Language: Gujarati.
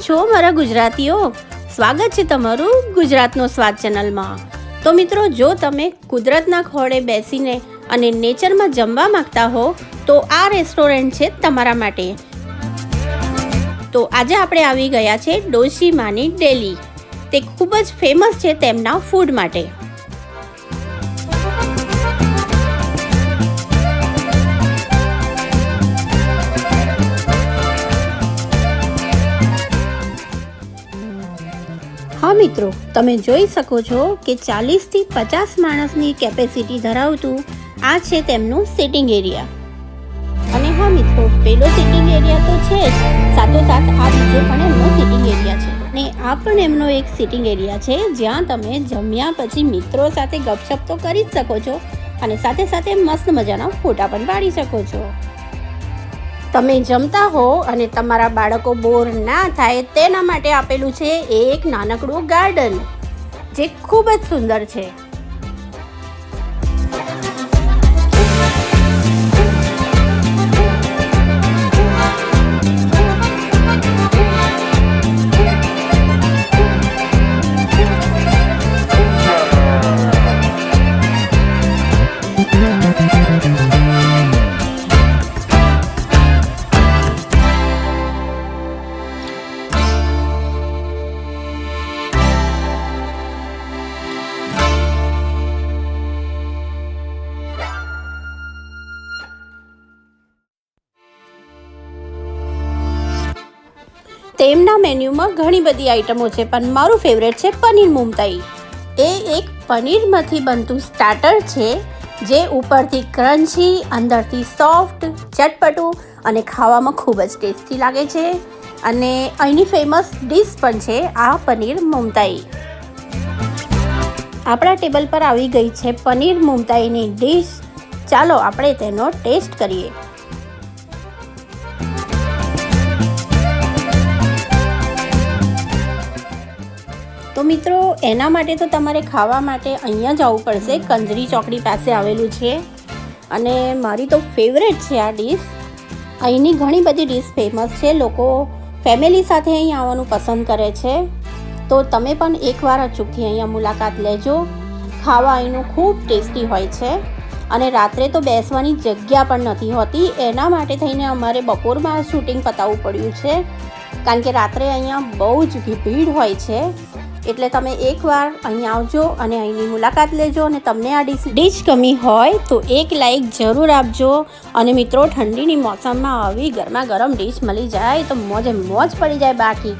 છો મારા ગુજરાતીઓ? સ્વાગત છે તમારું ગુજરાતનો સ્વાદ ચેનલમાં. તો મિત્રો, જો તમે કુદરતના ખોળે બેસીને અને નેચરમાં જમવા માંગતા હો તો આ રેસ્ટોરન્ટ છે તમારા માટે. તો આજે આપણે આવી ગયા છે ડોશી માની ડેલી. તે ખૂબ જ ફેમસ છે તેમના ફૂડ માટે. હા મિત્રો, તમે જોઈ શકો છો કે 40થી 50 માણસની કેપેસિટી ધરાવતું આ છે તેમનું સિટિંગ એરિયા. અને હા મિત્રો, પેલો સિટિંગ એરિયા તો છે જ, સાથોસાથ આ બીજો પણ એમનો સિટિંગ એરિયા છે. અને આ પણ એમનો એક સિટિંગ એરિયા છે જ્યાં તમે જમ્યા પછી મિત્રો સાથે ગપશપ તો કરી જ શકો છો અને સાથે સાથે મસ્ત મજાના ફોટા પણ પાડી શકો છો. તમે જમતા હો અને તમારા બાળકો બોર ના થાય તેના માટે આપેલું છે એક નાનકડું ગાર્ડન, જે ખૂબ જ સુંદર છે. તેમના મેન્યુમાં ઘણી બધી આઈટમો છે, પણ મારું ફેવરેટ છે પનીર મુમતાઈ. એ એક પનીરમાંથી બનતું સ્ટાર્ટર છે જે ઉપરથી ક્રન્ચી, અંદરથી સોફ્ટ, ચટપટું અને ખાવામાં ખૂબ જ ટેસ્ટી લાગે છે. અને અહીંની ફેમસ ડીશ પણ છે આ પનીર મુમતાઈ. આપણા ટેબલ પર આવી ગઈ છે પનીર મુમતાઈની ડીશ. ચાલો આપણે તેનો ટેસ્ટ કરીએ. તો મિત્રો, એના માટે તો તમારે ખાવા માટે અહીંયા જવું પડશે. કંજરી ચોકડી પાસે આવેલું છે અને મારી તો ફેવરેટ છે આ ડીશ. અહીંની ઘણી બધી ડીશ ફેમસ છે. લોકો ફેમિલી સાથે અહીં આવવાનું પસંદ કરે છે. તો તમે પણ એકવાર અચૂકથી અહીંયા મુલાકાત લેજો. ખાવા અહીંનું ખૂબ ટેસ્ટી હોય છે અને રાત્રે તો બેસવાની જગ્યા પણ નથી હોતી. એના માટે થઈને અમારે બપોરમાં શૂટિંગ પતાવવું પડ્યું છે, કારણ કે રાત્રે અહીંયા બહુ જ ભીડ હોય છે. એટલે તમે એકવાર અહીં આવજો અને અહીંની મુલાકાત લેજો. અને તમને આ ડીશ ગમી હોય તો એક લાઈક જરૂર આપજો. અને મિત્રો, ઠંડીની મોસમમાં આવી ગરમા ગરમ ડીશ મળી જાય તો મોજે મોજ પડી જાય બાકી.